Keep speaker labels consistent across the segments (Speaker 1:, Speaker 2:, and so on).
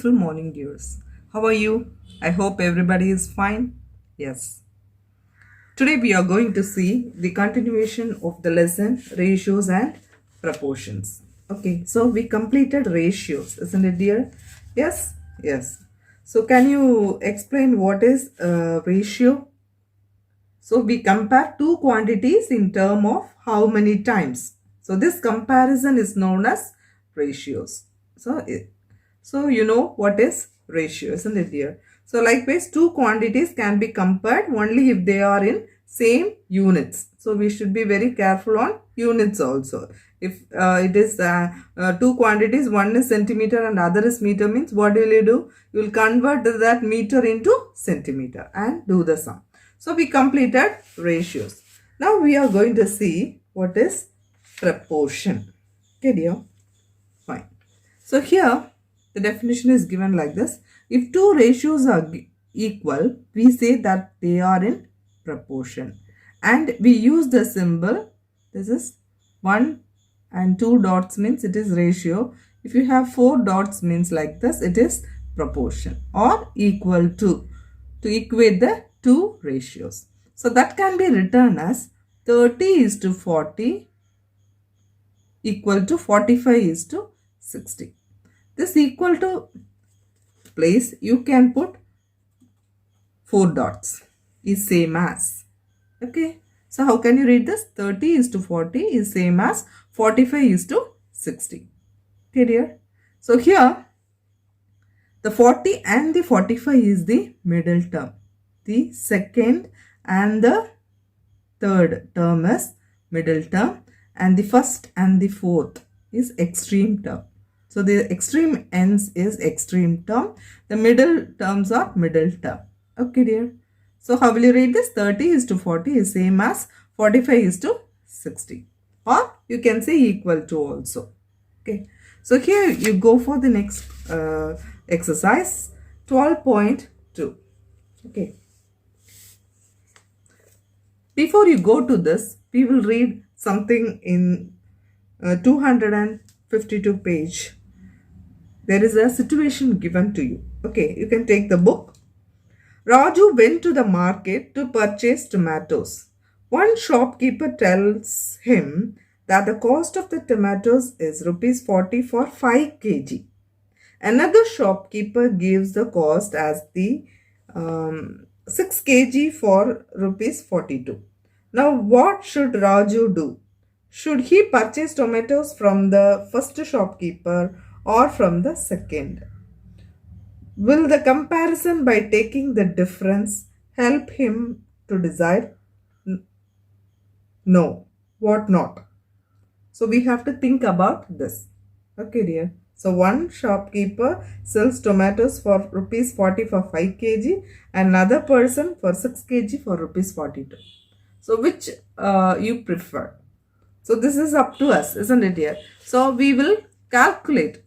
Speaker 1: beautiful morning, dears. How are you? I hope everybody is fine. Yes. Today we are going to see the continuation of the lesson ratios and proportions. Okay, so we completed ratios, isn't it, dear? Yes? Yes. So can you explain what is a ratio? So we compare two quantities in term of how many times. So this comparison is known as ratios. So you know what is ratio, isn't it, dear? So likewise, two quantities can be compared only if they are in same units. So we should be very careful on units also. If it is two quantities, one is centimeter and other is meter, means what will you do? You will convert that meter into centimeter and do the sum. So we completed ratios. Now we are going to see what is proportion. Okay, dear? Fine. So here the definition is given like this. If two ratios are equal, we say that they are in proportion. And we use the symbol. This is 1 and 2 dots means it is ratio. If you have 4 dots means like this, it is proportion or equal to equate the two ratios. So that can be written as 30:40 equal to 45:60. This equal to place you can put 4 dots is same as. Okay. So how can you read this? 30:40 is same as 45:60. Okay, dear. So here the 40 and the 45 is the middle term. The second and the third term is middle term, and the first and the fourth is extreme term. So the extreme ends is extreme term. The middle terms are middle term. Okay, dear. So how will you read this? 30:40 is same as 45:60. Or you can say equal to also. Okay. So here you go for the next exercise 12.2. Okay. Before you go to this, we will read something in 252 page. There is a situation given to you. Okay, you can take the book. Raju went to the market to purchase tomatoes. One shopkeeper tells him that the cost of the tomatoes is rupees 40 for 5 kg. Another shopkeeper gives the cost as the 6 kg for rupees 42. Now what should Raju do? Should he purchase tomatoes from the first shopkeeper or from the second? Will the comparison by taking the difference help him to decide? No. What not? So we have to think about this. Okay, dear. So one shopkeeper sells tomatoes for rupees 40 for 5 kg, another person for 6 kg for rupees 42. So which you prefer? So this is up to us, isn't it, dear? So we will calculate,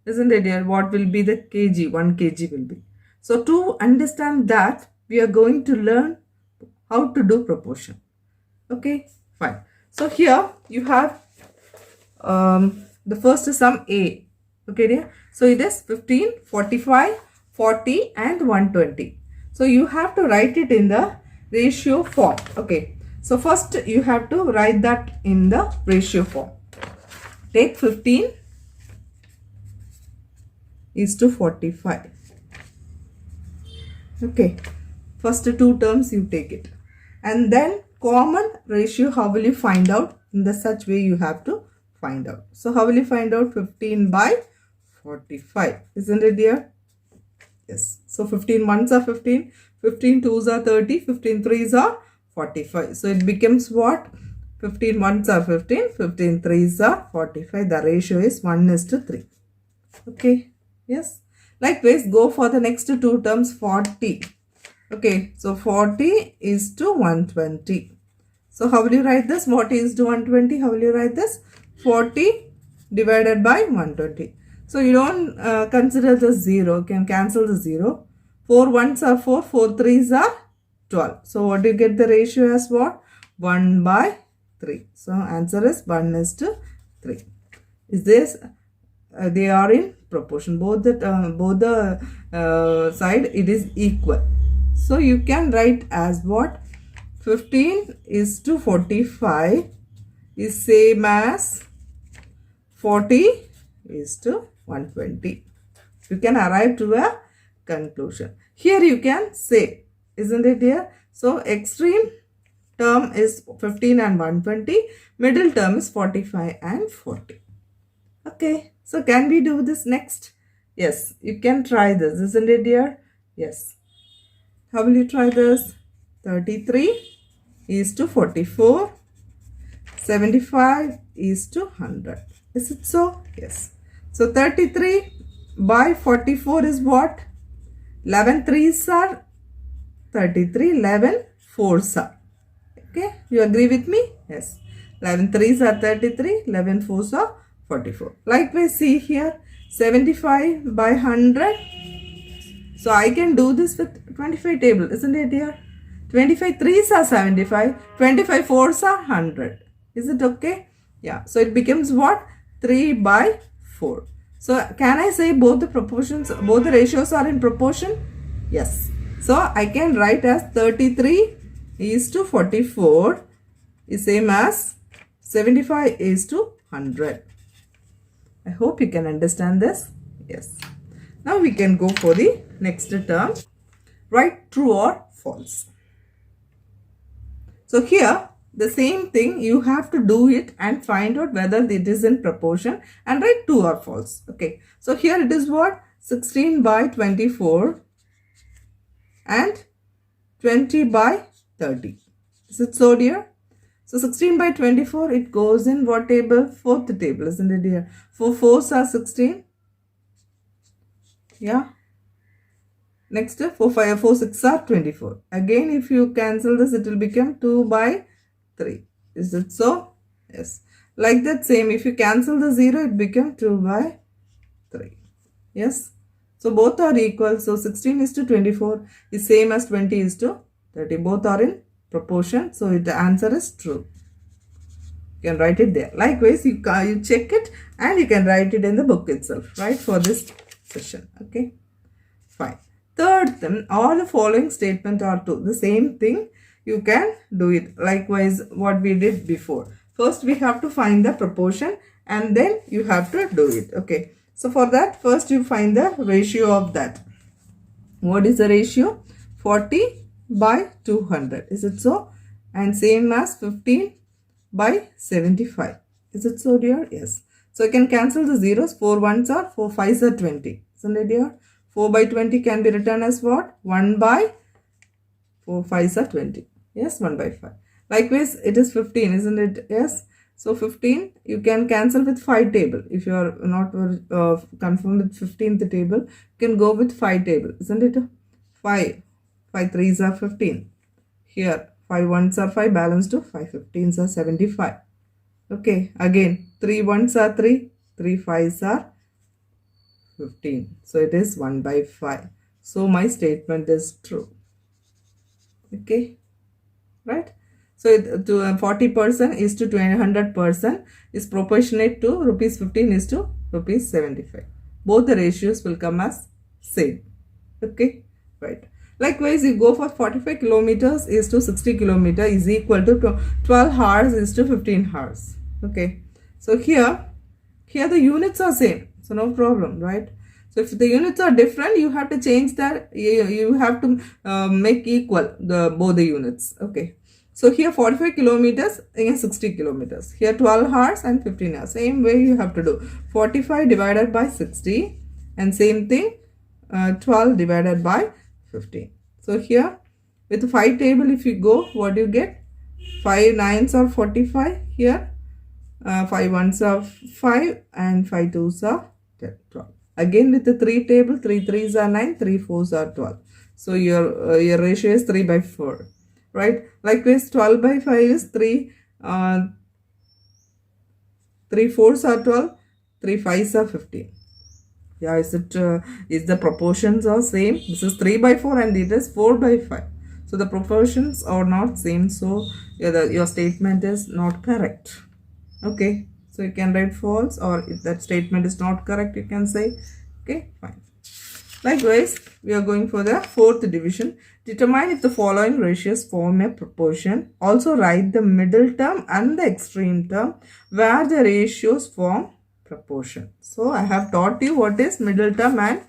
Speaker 1: isn't it, dear, what will be the kg, 1 kg will be. So to understand that, we are going to learn how to do proportion. Okay, fine. So here you have the first sum A. Okay, dear. So it is 15, 45, 40 and 120. So you have to write it in the ratio form. Okay. So first you have to write that in the ratio form. Take 15 is to 45. Okay. First two terms you take it. And then common ratio, how will you find out? In the such way you have to find out. So how will you find out 15 by 45? Isn't it, dear? Yes. So 15 ones are 15, 15 twos are 30, 15 threes are 45. So it becomes what? 15 ones are 15, 15 threes are 45. The ratio is 1:3. Okay. Yes. Likewise, go for the next two terms, 40. Okay. So 40 is to 120. So how will you write this? 40 is to 120. How will you write this? 40 divided by 120. So you don't consider the 0. You can cancel the 0. 4 ones are 4. 4 threes are 12. So what do you get the ratio as what? 1 by 3. So answer is 1:3. Is this? They are in proportion. Both the side it is equal. So you can write as what? 15 is to 45 is same as 40 is to 120. You can arrive to a conclusion. Here you can say, isn't it here? So extreme term is 15 and 120. Middle term is 45 and 40. Okay. So can we do this next? Yes. You can try this. Isn't it here? Yes. How will you try this? 33 is to 44. 75 is to 100. Is it so? Yes. So 33 by 44 is what? 11 3s are 33, 11 4s are. Okay, you agree with me? Yes. 11 3s are 33, 11 4s are 44. Likewise, see here 75 by 100. So I can do this with 25 table, isn't it here? 25 3s are 75, 25 4s are 100. Is it okay? Yeah. So it becomes what? 3 by 4. So can I say both the proportions, both the ratios are in proportion? Yes. So I can write as 33 is to 44 is same as 75 is to 100. I hope you can understand this. Yes. Now we can go for the next term. Write true or false. So here the same thing, you have to do it and find out whether it is in proportion and write true or false. Okay. So here it is what? 16 by 24 and 20 by 30. Is it so, dear? So 16 by 24, it goes in what table? Fourth table, isn't it, dear? 4 4s are 16. Yeah. Next, 4 5 4 6 are 24. Again, if you cancel this, it will become 2 by 3. Is it so? Yes. Like that same, if you cancel the 0, it becomes 2 by 3. Yes. So both are equal. So 16 is to 24 is same as 20 is to 30. Both are in proportion. So the answer is true. You can write it there. Likewise, you check it and you can write it in the book itself, right, for this session. Okay. Fine. Third thing, all the following statement are true. The same thing, you can do it. Likewise, what we did before. First, we have to find the proportion and then you have to do it. Okay. So, for that, first you find the ratio of that. What is the ratio? 40 by 200. Is it so? And same as 15 by 75. Is it so, dear? Yes. So, you can cancel the zeros. 4 1s are 4 5s are 20. Isn't it, dear? 4 by 20 can be written as what? 1 by 4 5s are 20. Yes, 1 by 5. Likewise, it is 15, isn't it? Yes. So 15, you can cancel with 5 table. If you are not confirmed with 15th table, you can go with 5 table, isn't it? 5 3s are 15. Here, 5 1s are 5, balance to 5 15s are 75. Okay, again, 3 1s are 3, 3 5s are 15. So it is 1 by 5. So my statement is true. Okay, right? So to 40% is to 100% is proportionate to rupees 15 is to rupees 75. Both the ratios will come as same. Okay, right. Likewise, you go for 45 kilometers is to 60 kilometer is equal to 12 hours is to 15 hours. Okay, so here the units are same. So no problem, right? So if the units are different, you have to change that. You have to make equal both the units. Okay. So here 45 kilometers against 60 kilometers. Here 12 hours and 15 hours. Same way you have to do. 45 divided by 60 and same thing 12 divided by 15. So here with 5 table if you go, what do you get? 5 9s are 45 here. 5 1s are 5 and 5 2s are 12. Again with the 3 table, 3 3s are 9, 3 4s are 12. So your ratio is 3 by 4. Right? Likewise, 12 by 5 is 3 4s are 12, 3 5s are 15. Yeah, is the proportions are same? This is 3 by 4 and it is 4 by 5. So the proportions are not same. So your statement is not correct. Okay. So you can write false, or if that statement is not correct, you can say Okay, fine. Likewise, we are going for the fourth division. Determine if the following ratios form a proportion. Also write the middle term and the extreme term where the ratios form proportion. So I have taught you what is middle term and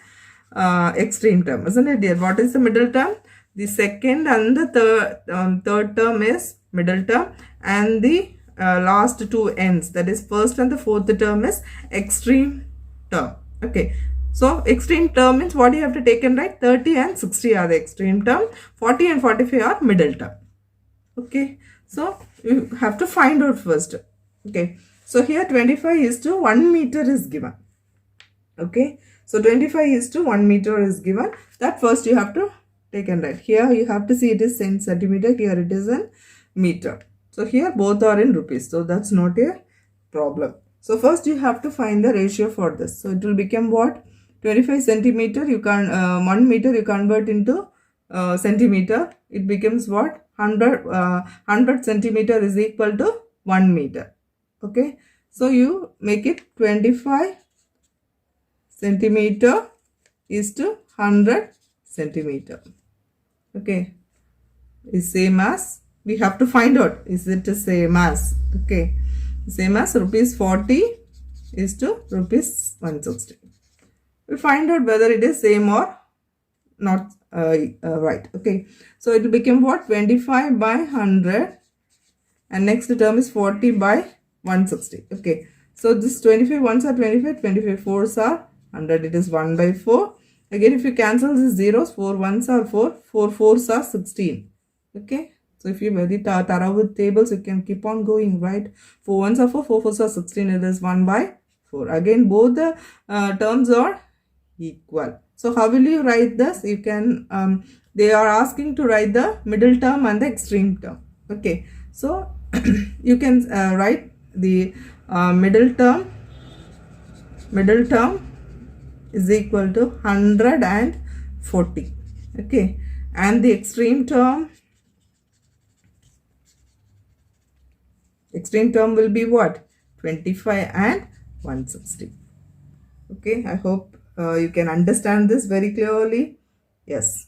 Speaker 1: extreme term, isn't it dear? What is the middle term? The second and the third term is middle term, and the last two ends, that is first and the fourth term, is extreme term. Okay, so extreme term means what you have to take and write. 30 and 60 are the extreme term, 40 and 45 are middle term. Okay, so you have to find out first. Okay, so here 25 is to 1 meter is given. Okay, so 25 is to 1 meter is given. That first you have to take and write. Here you have to see it is in centimeter, here it is in meter. So here both are in rupees, so that's not a problem. So first you have to find the ratio for this. So it will become what? 25 centimeter, you can 1 meter you convert into centimeter. It becomes what? 100 centimeter is equal to 1 meter. Okay, so you make it 25 centimeter is to 100 centimeter. Okay, is same as, we have to find out, is it the same as? Okay, same as rupees 40 is to rupees 160. We'll find out whether it is same or not right. Okay, so it will become what? 25 by 100, and next term is 40 by 160. Okay, so this 25 ones are 25, 25 fours are 100, it is 1 by 4. Again, if you cancel these zeros, 4 ones are 4, 4 fours are 16. Okay, so if you very thorough with tables, you can keep on going, right? 4 ones are 4, 4 fours are 16, it is 1 by 4. Again, both the terms are equal. So how will you write this? You can, they are asking to write the middle term and the extreme term. Okay, so you can write the middle term is equal to 140. Okay, and the extreme term will be what? 25 and 160. Okay, I hope you can understand this very clearly. Yes.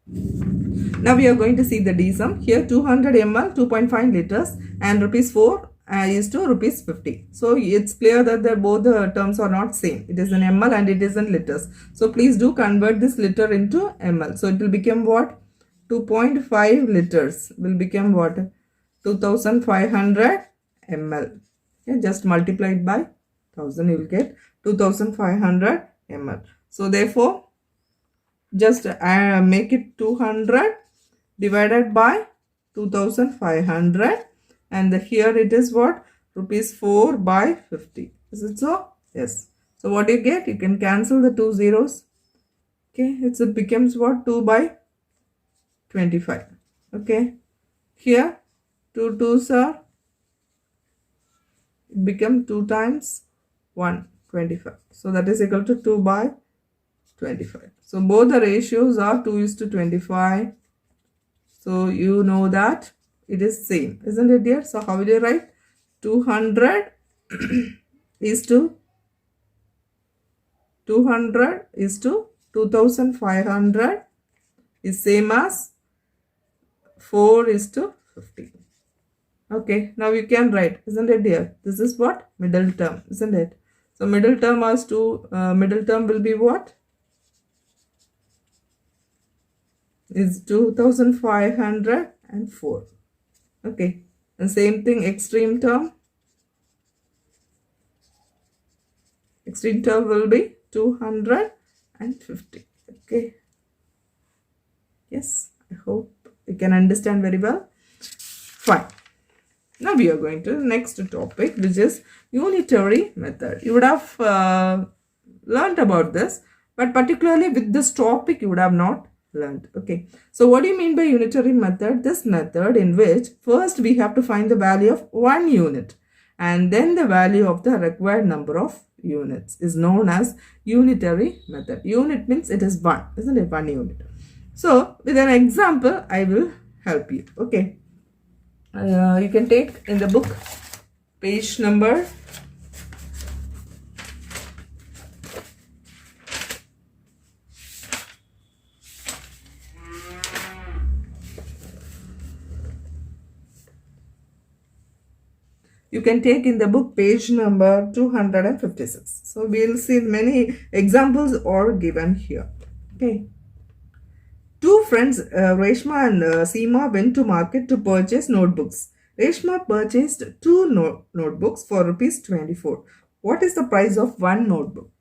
Speaker 1: Now we are going to see the D sum. Here 200 ml, 2.5 liters, and rupees 4 is to rupees 50. So it's clear that both the terms are not same. It is in ml and it is in liters. So please do convert this liter into ml. So it will become what? 2.5 liters will become what? 2500 ml. Okay, just multiply it by 1000, you will get 2500 ml. So therefore, just make it 200 divided by 2500, and here it is what? Rupees 4 by 50. Is it so? Yes. So what you get? You can cancel the two zeros. Okay, it becomes what? 2 by 25. Okay, here 2 2s are, it become 2 times 1, 25. So that is equal to 2 by 25. So both the ratios are 2 is to 25. So you know that it is same, isn't it dear? So how will you write? 200 is to 2500 is same as 4 is to 50. Okay, now you can write, isn't it dear? This is what? Middle term, isn't it? So middle term has middle term will be what? Is 2504. Okay, and same thing, extreme term will be 250. Okay, yes, I hope you can understand very well. Fine. Now we are going to the next topic, which is unitary method. You would have learned about this, but particularly with this topic you would have not learned. Okay, so what do you mean by unitary method? This method in which first we have to find the value of 1 unit and then the value of the required number of units is known as unitary method. Unit means it is 1, isn't it? 1 unit. So with an example I will help you. Okay, you can take in the book page number You can take in the book page number 256. So we'll see many examples are given here. Okay. Two friends, Reshma and Seema, went to market to purchase notebooks. Reshma purchased two notebooks for rupees 24. What is the price of one notebook?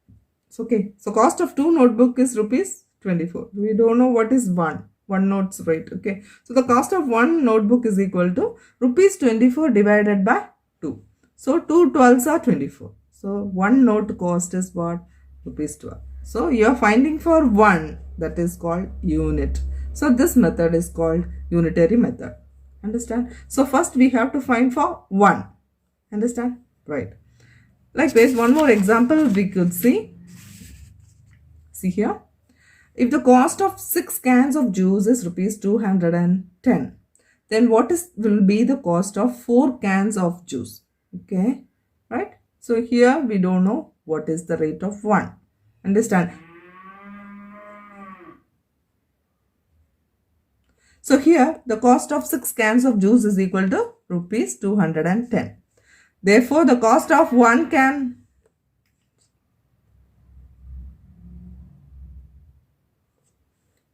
Speaker 1: So, okay, so cost of two notebook is rupees 24. We don't know what is one. One note's rate. Okay, so the cost of one notebook is equal to rupees 24 divided by 2. So 2 12s are 24. So one note cost is what? Rupees 12. So you are finding for one, that is called unit. So this method is called unitary method. Understand? So first we have to find for one. Understand? Right. Likewise, one more example we could see. See here. If the cost of 6 cans of juice is rupees 210, then what will be the cost of 4 cans of juice? Okay, right? So here we don't know what is the rate of 1. Understand? So here the cost of 6 cans of juice is equal to rupees 210. Therefore, the cost of 1 can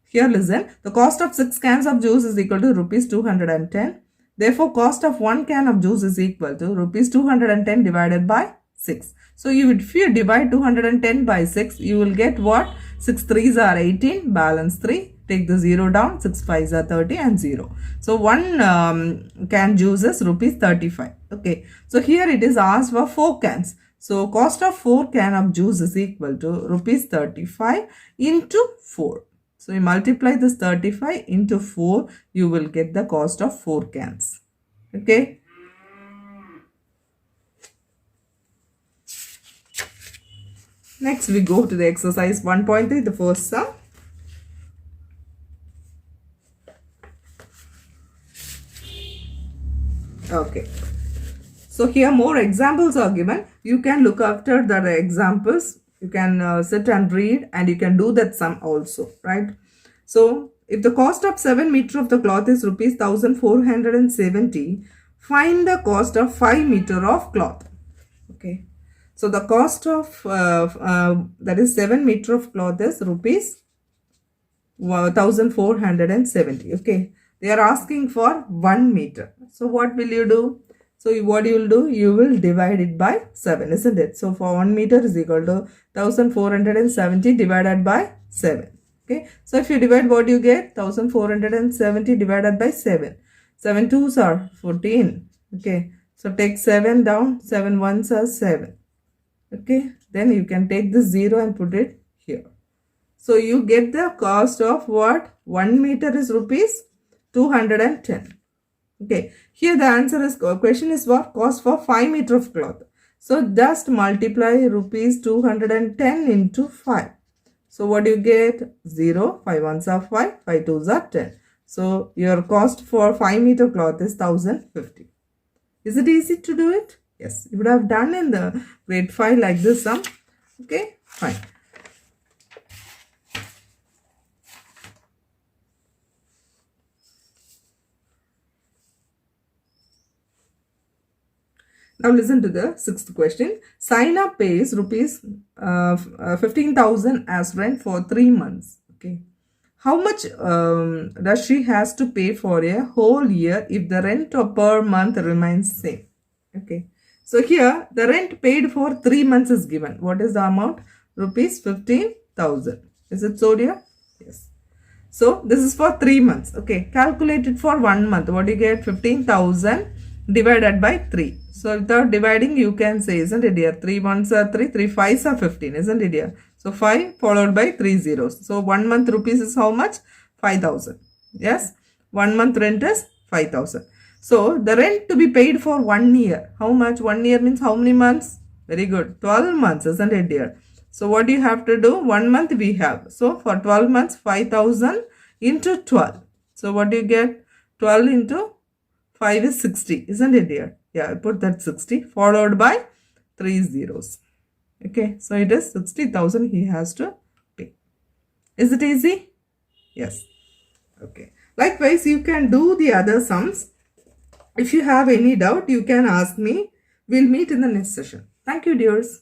Speaker 1: Here listen, the cost of 6 cans of juice is equal to rupees 210. Therefore, cost of 1 can of juice is equal to rupees 210 divided by 6. So, if you divide 210 by 6, you will get what? 6 3s are 18, balance 3. Take the 0 down, 6 5s are 30 and 0. So, 1 can juice is rupees 35. Okay. So, here it is asked for 4 cans. So, cost of 4 can of juice is equal to rupees 35 into 4. So, you multiply this 35 into 4, you will get the cost of 4 cans. Okay. Next, we go to the exercise 1.3, the first sum. Okay. So, here more examples are given. You can look after the examples. You can sit and read and you can do that sum also, right? So, if the cost of 7 meter of the cloth is rupees 1470, find the cost of 5 meter of cloth. Okay. So, the cost of that is 7 meter of cloth is rupees 1470. Okay. They are asking for 1 meter. So, what will you do? So, what you will do? You will divide it by 7, isn't it? So, for 1 meter is equal to 1470 divided by 7. Okay. So, if you divide, what you get? 1470 divided by 7. 7 2s are 14. Okay. So, take 7 down. 7 1s are 7. Okay. Then you can take the 0 and put it here. So, you get the cost of what? 1 meter is rupees 210. Okay, here the answer is, question is what? Cost for 5 meter of cloth. So, just multiply rupees 210 into 5. So, what do you get? 0, 5 1s are 5, 5 2s are 10. So, your cost for 5 meter cloth is 1050. Is it easy to do it? Yes, you would have done in the grade 5 like this sum. Okay, fine. Now listen to the sixth question. Saina pays rupees 15,000 as rent for 3 months. Okay. How much does she has to pay for a whole year if the rent per month remains same? Okay. So here the rent paid for 3 months is given. What is the amount? Rupees 15,000. Is it so, dear? Yes. So this is for 3 months. Okay. Calculated for 1 month. What do you get? 15,000 divided by 3. So without dividing, you can say, isn't it, dear? 3 1s are 3, 3 5s are 15, isn't it, dear? So 5 followed by 3 zeros. So 1 month rupees is how much? 5,000. Yes. 1 month rent is 5,000. So the rent to be paid for 1 year. How much? 1 year means how many months? Very good. 12 months, isn't it, dear? So what do you have to do? 1 month we have. So for 12 months, 5,000 into 12. So what do you get? 12 into 5 is 60, isn't it, dear? Yeah, I put that 60 followed by 3 zeros. Okay, so it is 60,000 he has to pay. Is it easy? Yes. Okay. Likewise, you can do the other sums. If you have any doubt, you can ask me. We'll meet in the next session. Thank you, dears.